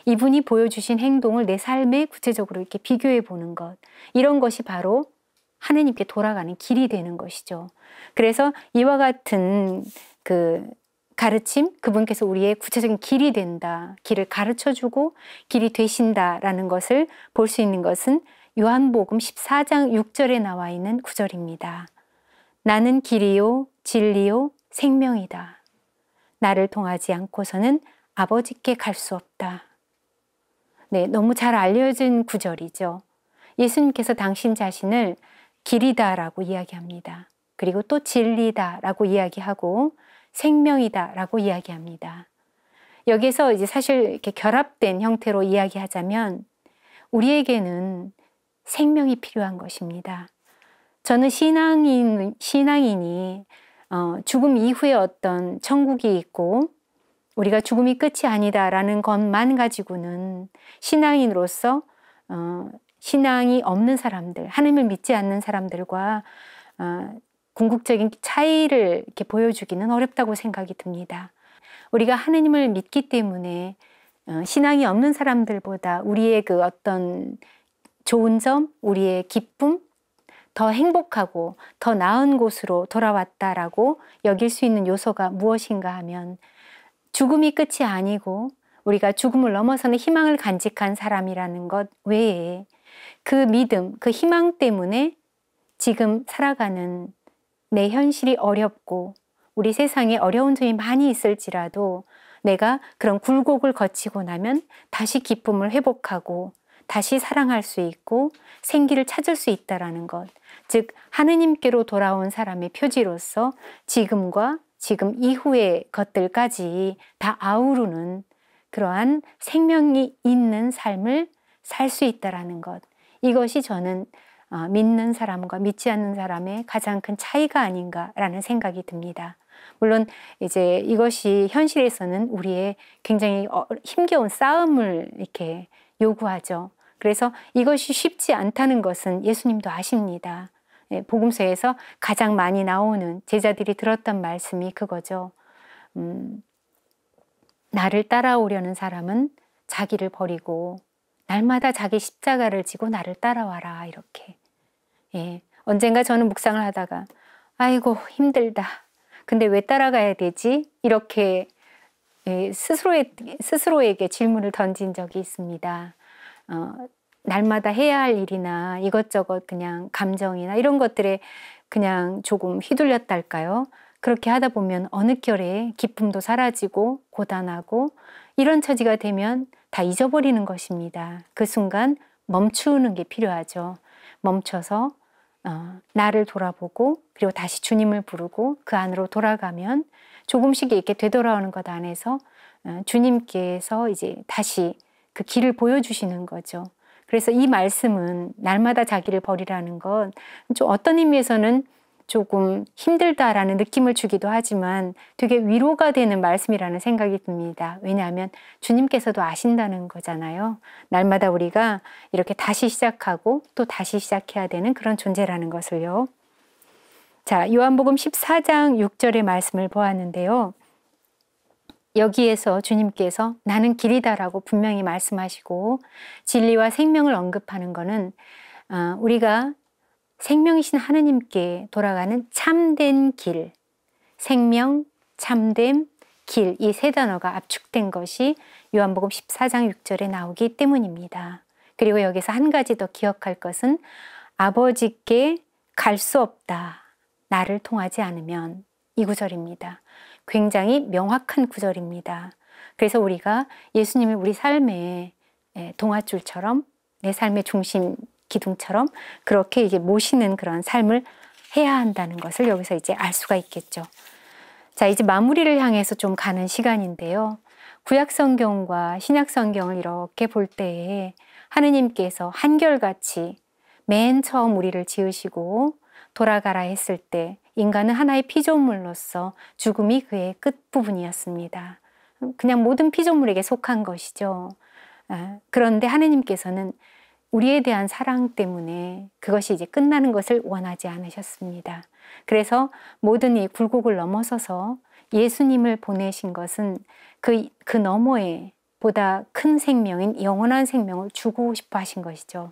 이분이 보여주신 행동을 내 삶에 구체적으로 이렇게 비교해 보는 것 이런 것이 바로 하느님께 돌아가는 길이 되는 것이죠. 그래서 이와 같은 가르침, 그분께서 우리의 구체적인 길이 된다, 길을 가르쳐주고 길이 되신다라는 것을 볼 수 있는 것은 요한복음 14장 6절에 나와 있는 구절입니다. 나는 길이요, 진리요, 생명이다. 나를 통하지 않고서는 아버지께 갈 수 없다. 네, 너무 잘 알려진 구절이죠. 예수님께서 당신 자신을 길이다라고 이야기합니다. 그리고 또 진리다라고 이야기하고 생명이다라고 이야기합니다. 여기서 이제 사실 이렇게 결합된 형태로 이야기하자면 우리에게는 생명이 필요한 것입니다. 저는 신앙인이 죽음 이후에 어떤 천국이 있고 우리가 죽음이 끝이 아니다라는 것만 가지고는 신앙인으로서 신앙이 없는 사람들, 하나님을 믿지 않는 사람들과 궁극적인 차이를 이렇게 보여주기는 어렵다고 생각이 듭니다. 우리가 하나님을 믿기 때문에 신앙이 없는 사람들보다 우리의 그 어떤 좋은 점, 우리의 기쁨, 더 행복하고 더 나은 곳으로 돌아왔다라고 여길 수 있는 요소가 무엇인가 하면 죽음이 끝이 아니고 우리가 죽음을 넘어서는 희망을 간직한 사람이라는 것 외에 그 믿음, 그 희망 때문에 지금 살아가는 내 현실이 어렵고 우리 세상에 어려운 점이 많이 있을지라도 내가 그런 굴곡을 거치고 나면 다시 기쁨을 회복하고 다시 사랑할 수 있고 생기를 찾을 수 있다라는 것. 즉 하느님께로 돌아온 사람의 표지로서 지금과 지금 이후의 것들까지 다 아우르는 그러한 생명이 있는 삶을 살 수 있다라는 것. 이것이 저는 믿는 사람과 믿지 않는 사람의 가장 큰 차이가 아닌가라는 생각이 듭니다. 물론 이제 이것이 현실에서는 우리의 굉장히 힘겨운 싸움을 이렇게 요구하죠. 그래서 이것이 쉽지 않다는 것은 예수님도 아십니다. 예, 복음서에서 가장 많이 나오는 제자들이 들었던 말씀이 그거죠. 나를 따라오려는 사람은 자기를 버리고 날마다 자기 십자가를 지고 나를 따라와라, 이렇게. 예, 언젠가 저는 묵상을 하다가 아이고 힘들다. 근데 왜 따라가야 되지? 이렇게 스스로에게 질문을 던진 적이 있습니다. 날마다 해야 할 일이나 이것저것 그냥 감정이나 이런 것들에 그냥 조금 휘둘렸달까요? 그렇게 하다 보면 어느 결에 기쁨도 사라지고 고단하고 이런 처지가 되면 다 잊어버리는 것입니다. 그 순간 멈추는 게 필요하죠. 멈춰서 나를 돌아보고 그리고 다시 주님을 부르고 그 안으로 돌아가면 조금씩 이렇게 되돌아오는 것 안에서 주님께서 이제 다시 그 길을 보여주시는 거죠. 그래서 이 말씀은 날마다 자기를 버리라는 건 좀 어떤 의미에서는 조금 힘들다라는 느낌을 주기도 하지만 되게 위로가 되는 말씀이라는 생각이 듭니다. 왜냐하면 주님께서도 아신다는 거잖아요. 날마다 우리가 이렇게 다시 시작하고 또 다시 시작해야 되는 그런 존재라는 것을요. 자, 요한복음 14장 6절의 말씀을 보았는데요. 여기에서 주님께서 나는 길이다라고 분명히 말씀하시고 진리와 생명을 언급하는 것은 우리가 생명이신 하느님께 돌아가는 참된 길, 생명, 참됨, 길, 이 세 단어가 압축된 것이 요한복음 14장 6절에 나오기 때문입니다. 그리고 여기서 한 가지 더 기억할 것은 아버지께 갈 수 없다. 나를 통하지 않으면, 이 구절입니다. 굉장히 명확한 구절입니다. 그래서 우리가 예수님을 우리 삶의 동아줄처럼 내 삶의 중심 기둥처럼 그렇게 이제 모시는 그런 삶을 해야 한다는 것을 여기서 이제 알 수가 있겠죠. 자, 이제 마무리를 향해서 좀 가는 시간인데요. 구약 성경과 신약 성경을 이렇게 볼 때에 하느님께서 한결같이 맨 처음 우리를 지으시고 돌아가라 했을 때 인간은 하나의 피조물로서 죽음이 그의 끝부분이었습니다. 그냥 모든 피조물에게 속한 것이죠. 그런데 하느님께서는 우리에 대한 사랑 때문에 그것이 이제 끝나는 것을 원하지 않으셨습니다. 그래서 모든 이 굴곡을 넘어서서 예수님을 보내신 것은 그 너머에 보다 큰 생명인 영원한 생명을 주고 싶어 하신 것이죠.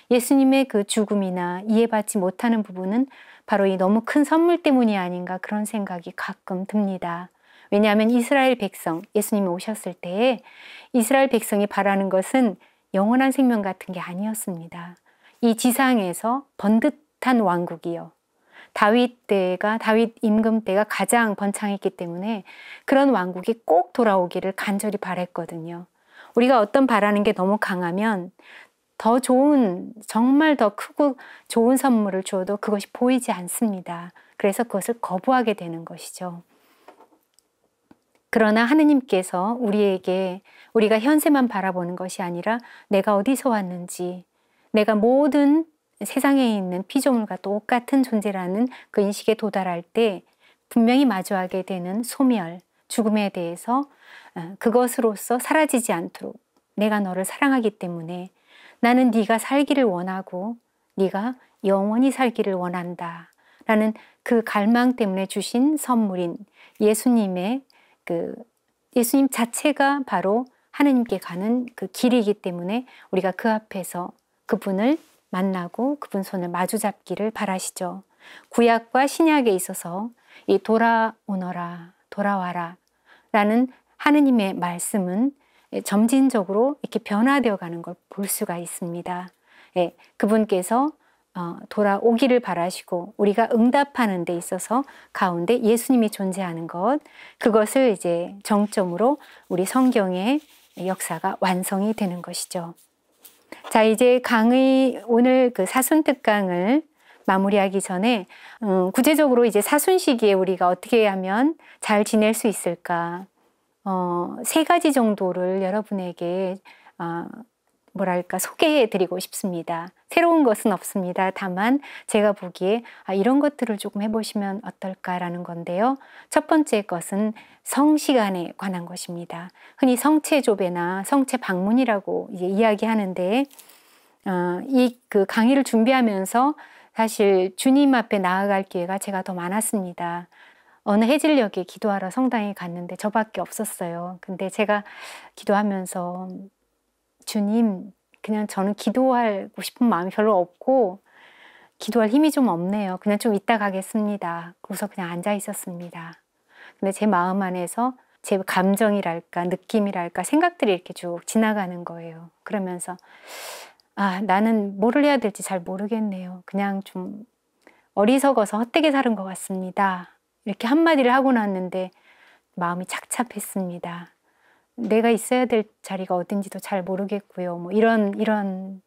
예수님의 그 죽음이나 이해받지 못하는 부분은 바로 이 너무 큰 선물 때문이 아닌가 그런 생각이 가끔 듭니다. 왜냐하면 이스라엘 백성, 예수님이 오셨을 때에 이스라엘 백성이 바라는 것은 영원한 생명 같은 게 아니었습니다. 이 지상에서 번듯한 왕국이요. 다윗 임금 때가 가장 번창했기 때문에 그런 왕국이 꼭 돌아오기를 간절히 바랬거든요. 우리가 어떤 바라는 게 너무 강하면 더 좋은, 정말 더 크고 좋은 선물을 주어도 그것이 보이지 않습니다. 그래서 그것을 거부하게 되는 것이죠. 그러나 하느님께서 우리에게 우리가 현세만 바라보는 것이 아니라 내가 어디서 왔는지, 내가 모든 세상에 있는 피조물과 똑같은 존재라는 그 인식에 도달할 때 분명히 마주하게 되는 소멸, 죽음에 대해서 그것으로서 사라지지 않도록 내가 너를 사랑하기 때문에 나는 네가 살기를 원하고 네가 영원히 살기를 원한다 라는 그 갈망 때문에 주신 선물인 예수님 자체가 바로 하느님께 가는 그 길이기 때문에 우리가 그 앞에서 그분을 만나고 그분 손을 마주 잡기를 바라시죠. 구약과 신약에 있어서 이 돌아오너라, 돌아와라 라는 하느님의 말씀은 점진적으로 이렇게 변화되어 가는 걸 볼 수가 있습니다. 그분께서 돌아오기를 바라시고 우리가 응답하는 데 있어서 가운데 예수님이 존재하는 것, 그것을 이제 정점으로 우리 성경의 역사가 완성이 되는 것이죠. 자, 이제 오늘 그 사순 특강을 마무리하기 전에 구체적으로 이제 사순 시기에 우리가 어떻게 하면 잘 지낼 수 있을까? 3가지 정도를 여러분에게 소개해 드리고 싶습니다. 새로운 것은 없습니다. 다만 제가 보기에 이런 것들을 조금 해보시면 어떨까라는 건데요. 첫 번째 것은 성시간에 관한 것입니다. 흔히 성체조배나 성체방문이라고 이제 이야기하는데 이 그 강의를 준비하면서 사실 주님 앞에 나아갈 기회가 제가 더 많았습니다. 어느 해질녘에 기도하러 성당에 갔는데 저밖에 없었어요. 근데 제가 기도하면서 주님, 그냥 저는 기도하고 싶은 마음이 별로 없고 기도할 힘이 좀 없네요. 그냥 좀 이따 가겠습니다. 그래서 그냥 앉아 있었습니다. 근데 제 마음 안에서 제 감정이랄까 느낌이랄까 생각들이 이렇게 쭉 지나가는 거예요. 그러면서 나는 뭐를 해야 될지 잘 모르겠네요. 그냥 좀 어리석어서 헛되게 사는 것 같습니다. 이렇게 한마디를 하고 났는데 마음이 착잡했습니다. 내가 있어야 될 자리가 어딘지도 잘 모르겠고요. 뭐 이런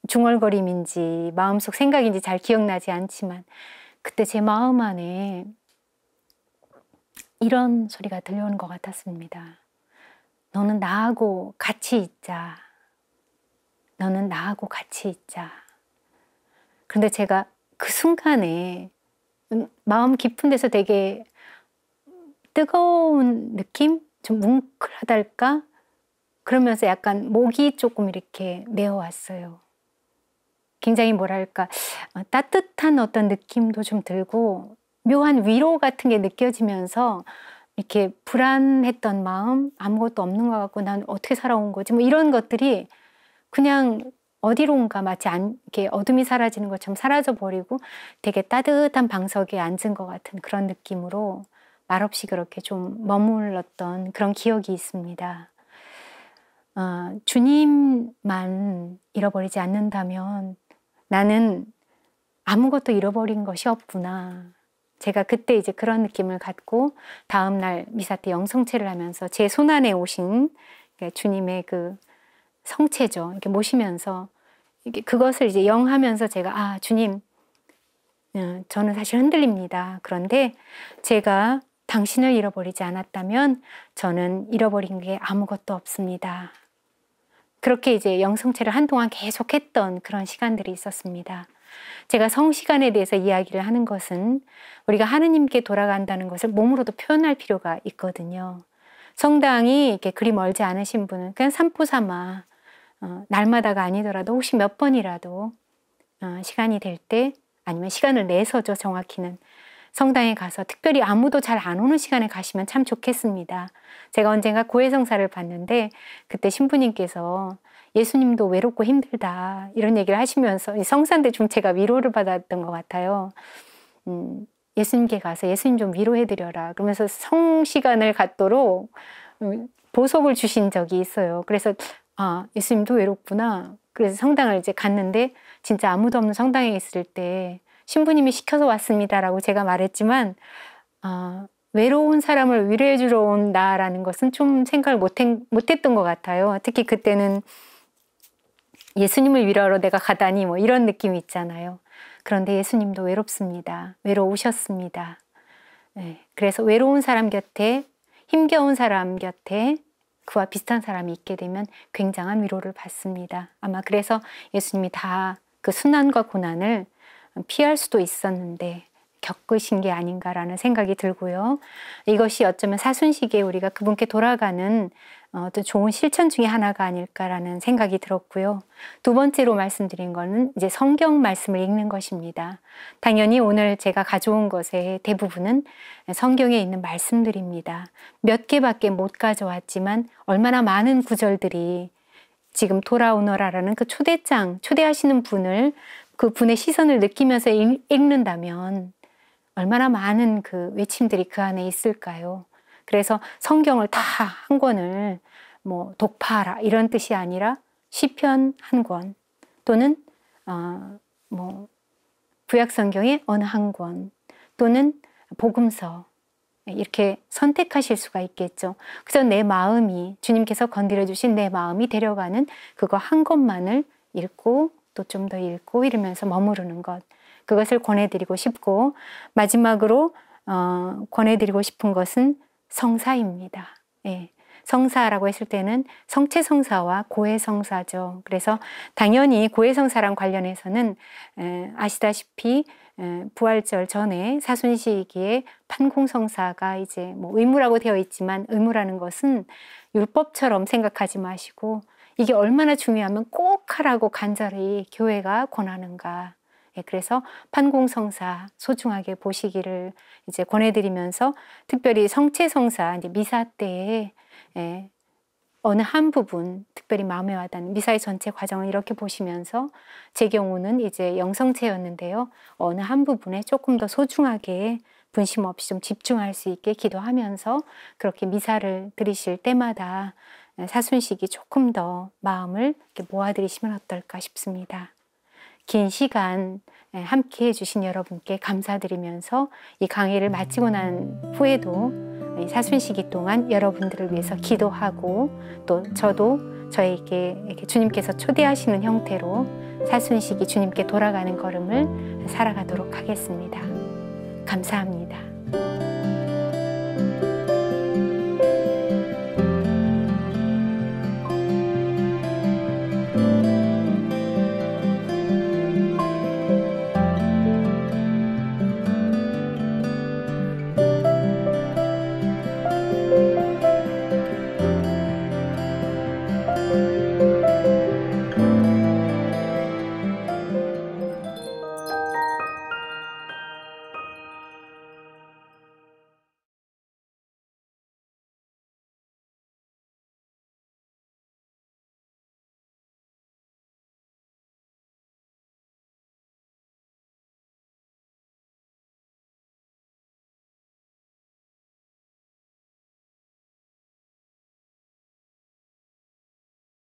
중얼거림인지 마음속 생각인지 잘 기억나지 않지만 그때 제 마음 안에 이런 소리가 들려오는 것 같았습니다. 너는 나하고 같이 있자. 너는 나하고 같이 있자. 그런데 제가 그 순간에 마음 깊은 데서 되게 뜨거운 느낌? 좀 뭉클하달까? 그러면서 약간 목이 조금 이렇게 메어왔어요. 굉장히 뭐랄까 따뜻한 어떤 느낌도 좀 들고 묘한 위로 같은 게 느껴지면서 이렇게 불안했던 마음, 아무것도 없는 것 같고 난 어떻게 살아온 거지? 뭐 이런 것들이 그냥 어디론가 마치 이렇게 어둠이 사라지는 것처럼 사라져 버리고 되게 따뜻한 방석에 앉은 것 같은 그런 느낌으로 말없이 그렇게 좀 머물렀던 그런 기억이 있습니다. 주님만 잃어버리지 않는다면 나는 아무것도 잃어버린 것이 없구나. 제가 그때 이제 그런 느낌을 갖고 다음날 미사 때 영성체를 하면서 제 손안에 오신 주님의 그 성체죠. 이렇게 모시면서 그것을 이제 영하면서 제가 주님, 저는 사실 흔들립니다. 그런데 제가 당신을 잃어버리지 않았다면 저는 잃어버린 게 아무것도 없습니다. 그렇게 이제 영성체를 한동안 계속했던 그런 시간들이 있었습니다. 제가 성시간에 대해서 이야기를 하는 것은 우리가 하느님께 돌아간다는 것을 몸으로도 표현할 필요가 있거든요. 성당이 이렇게 그리 멀지 않으신 분은 그냥 산보 삼아 날마다가 아니더라도 혹시 몇 번이라도 시간이 될 때 아니면 시간을 내서죠. 정확히는 성당에 가서 특별히 아무도 잘 안 오는 시간에 가시면 참 좋겠습니다. 제가 언젠가 고해성사를 봤는데 그때 신부님께서 예수님도 외롭고 힘들다 이런 얘기를 하시면서 성산대 중 제가 위로를 받았던 것 같아요. 예수님께 가서 예수님 좀 위로해드려라 그러면서 성시간을 갖도록 보석을 주신 적이 있어요. 그래서 예수님도 외롭구나. 그래서 성당을 이제 갔는데 진짜 아무도 없는 성당에 있을 때 신부님이 시켜서 왔습니다라고 제가 말했지만 외로운 사람을 위로해 주러 온다라는 것은 좀 생각을 못했던 것 같아요. 특히 그때는 예수님을 위로하러 내가 가다니 뭐 이런 느낌이 있잖아요. 그런데 예수님도 외롭습니다. 외로우셨습니다. 네, 그래서 외로운 사람 곁에 힘겨운 사람 곁에 그와 비슷한 사람이 있게 되면 굉장한 위로를 받습니다. 아마 그래서 예수님이 다 그 순환과 고난을 피할 수도 있었는데 겪으신 게 아닌가라는 생각이 들고요. 이것이 어쩌면 사순시기에 우리가 그분께 돌아가는 어떤 좋은 실천 중에 하나가 아닐까라는 생각이 들었고요. 두 번째로 말씀드린 거는 이제 성경 말씀을 읽는 것입니다. 당연히 오늘 제가 가져온 것의 대부분은 성경에 있는 말씀들입니다. 몇 개밖에 못 가져왔지만 얼마나 많은 구절들이 지금 돌아오너라라는 그 초대장, 초대하시는 분을 그 분의 시선을 느끼면서 읽는다면 얼마나 많은 그 외침들이 그 안에 있을까요? 그래서 성경을 다 한 권을 뭐 독파하라 이런 뜻이 아니라 시편 한 권 또는 뭐 구약 성경의 어느 한 권 또는 복음서 이렇게 선택하실 수가 있겠죠. 그래서 내 마음이 주님께서 건드려 주신 내 마음이 데려가는 그거 한 권만을 읽고 또 좀 더 읽고 이러면서 머무르는 것 그것을 권해드리고 싶고 마지막으로 권해드리고 싶은 것은 성사입니다. 예. 성사라고 했을 때는 성체성사와 고해성사죠. 그래서 당연히 고해성사랑 관련해서는 아시다시피 부활절 전에 사순시기에 판공성사가 이제 뭐 의무라고 되어 있지만, 의무라는 것은 율법처럼 생각하지 마시고 이게 얼마나 중요하면 꼭 하라고 간절히 교회가 권하는가. 그래서 판공성사 소중하게 보시기를 이제 권해드리면서, 특별히 성체성사 이제 미사 때에 어느 한 부분 특별히 마음에 와닿는 미사의 전체 과정을 이렇게 보시면서, 제 경우는 이제 영성체였는데요, 어느 한 부분에 조금 더 소중하게 분심 없이 좀 집중할 수 있게 기도하면서 그렇게 미사를 드리실 때마다 사순식이 조금 더 마음을 이렇게 모아드리시면 어떨까 싶습니다. 긴 시간 함께 해주신 여러분께 감사드리면서 이 강의를 마치고 난 후에도 이 사순시기 동안 여러분들을 위해서 기도하고, 또 저도 저에게 이렇게 주님께서 초대하시는 형태로 사순시기 주님께 돌아가는 걸음을 살아가도록 하겠습니다. 감사합니다.